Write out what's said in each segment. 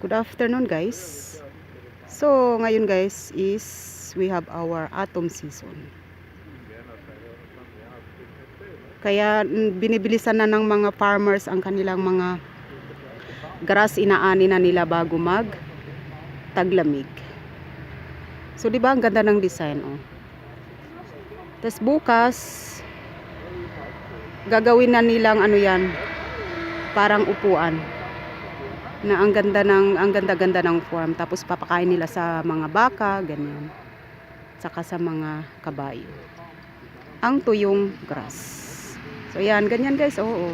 Good afternoon guys. So ngayon guys is we have our autumn season. Kaya binibilisan na ng mga farmers ang kanilang mga grass, inaani na nila bago mag taglamig. So di ba ang ganda ng design oh. Tapos bukas gagawin na nilang ano yan, parang upuan. Na ang ganda-ganda ng form, tapos papakain nila sa mga baka, ganyan. Saka sa mga kabayo. Ang tuyong grass. So yan, ganyan guys, oo.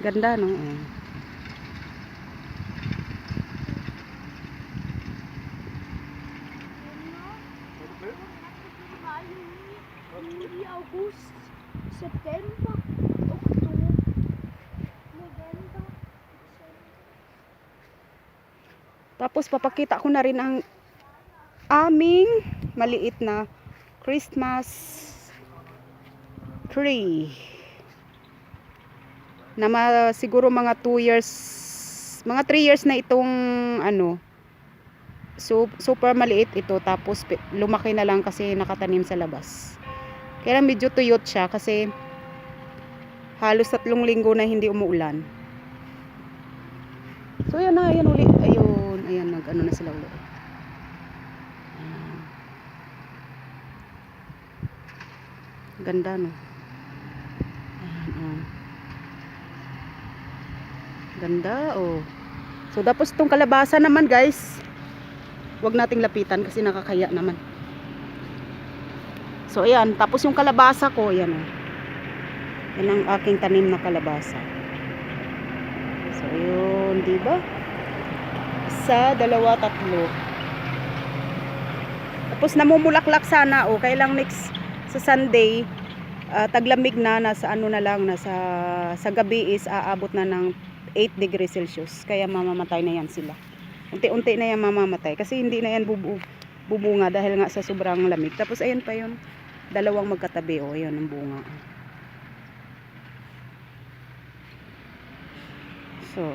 Ganda no. Juli, August, September, Oktober, November. Tapos papakita ko na rin ang aming maliit na Christmas tree. Na siguro mga 2 years, mga 3 years na itong ano. So, super maliit ito, tapos lumaki na lang kasi nakatanim sa labas. Kaya medyo tuyot siya kasi halos 3 linggo na hindi umuulan. So yan na, yan uli. Ayun, ayan, nag-ano na sila ulit. Ganda no. Ayan, oh. Ganda oh. So tapos itong kalabasa naman guys, wag nating lapitan kasi nakakaya naman. So ayan, tapos yung kalabasa ko, ayan oh. Yan ang aking tanim na kalabasa. So yun, di ba? Isa, dalawa, tatlo. Tapos namumulaklak sana oh, kailang next sa Sunday, taglamig na, nasa ano na lang, nasa sa gabi is aabot na ng 8 degrees Celsius. Kaya mamamatay na yan sila. Unti-unti na yan mamamatay kasi hindi na yan bubunga dahil nga sa sobrang lamig. Tapos ayun pa yun, dalawang magkatabi oh, ayun ang bunga. So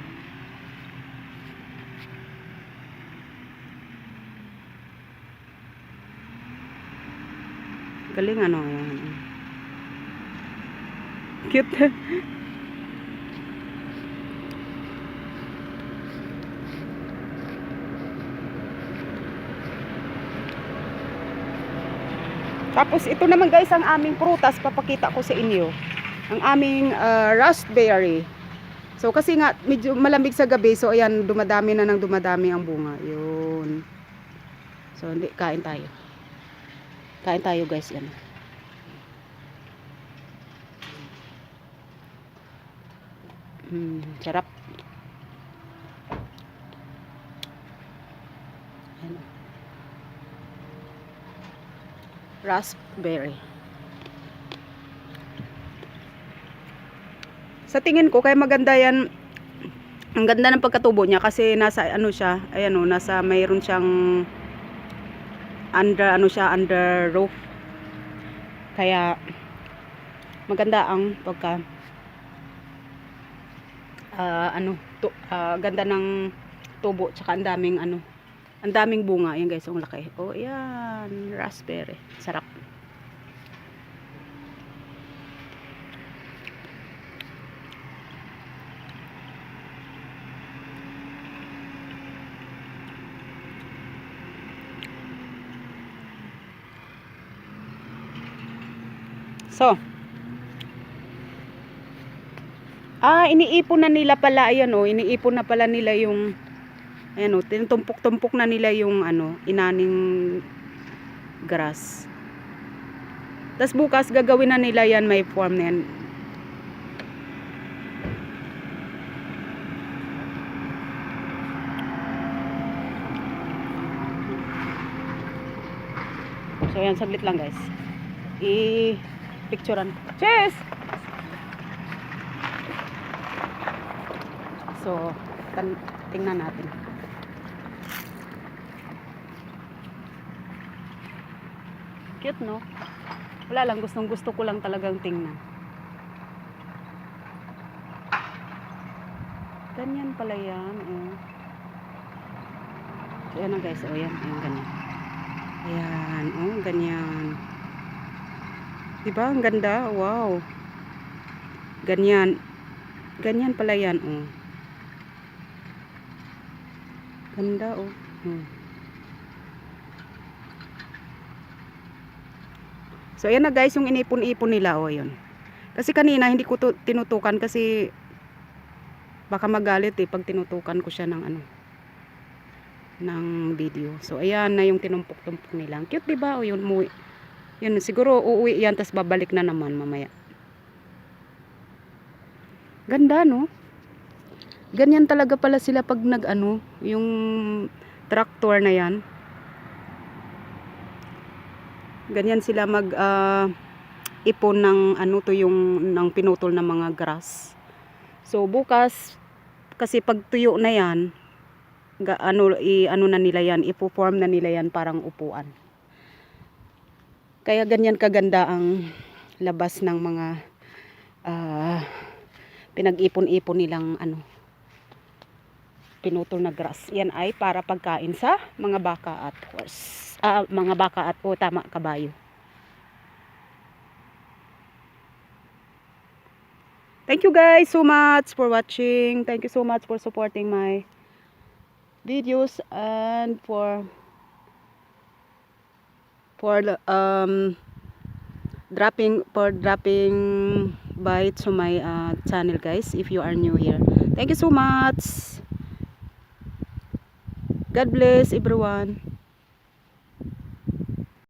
galing ano, ayan. Cute. Tapos ito naman guys ang aming prutas, papakita ko sa inyo. Ang aming raspberry. So kasi nga medyo malamig sa gabi, so ayan, dumadami na ng dumadami ang bunga. Yun. So hindi, kain tayo. Kain tayo guys, yan. Sarap. Ayan. Raspberry. Sa tingin ko kaya maganda yan, ang ganda ng pagkatubo niya kasi nasa ano siya, ayan oh, nasa mayroon siyang under roof. Kaya maganda ang pagka ganda ng tubo, tsaka ang daming bunga. Yan guys, ang laki. Oh, yan, raspberry. Sarap. So, iniipon na nila pala, ayan oh, iniipon na pala nila yung, ayan oh, tinutumpok-tumpok na nila yung inaning grass. Tapos bukas gagawin na nila yan, may form na yan. So yan, saglit lang guys. I-picturean. Cheers! So, tingnan natin. Cute no? Wala lang, gustong gusto ko lang talagang tingnan. Ganyan pala yan. Oh. So, yan na guys. Oh, yan. Ayan, ganyan. Ayan. Oh, ganyan. Diba? Ang ganda. Wow. Ganyan. Ganyan pala yan. Oh. Ganda. Oh. Oh. So, ayan na guys. Yung inipon-ipon nila. Oh, yun. Kasi kanina, hindi ko tinutukan kasi baka magalit eh pag tinutukan ko siya ng ano ng video. So ayan na yung tinumpok-tumpok nila. Ang cute, diba? O yun, yun siguro uuwi yan tas babalik na naman mamaya. Ganda, no? Ganyan talaga pala sila pag nag-ano, yung tractor na yan. Ganyan sila mag ipon ng ano to yung ng pinutol ng mga grass. So bukas kasi pag tuyo na yan, ano na nila yan, ipo-form na nila yan parang upuan. Kaya ganyan kaganda ang labas ng mga pinag-ipon-ipon nilang ano, pinutol na grass. Yan ay para pagkain sa mga baka at horse. Mga baka at kabayo. Thank you guys so much for watching. Thank you so much for supporting my videos and for dropping by to my channel guys if you are new here. Thank you so much. God bless everyone.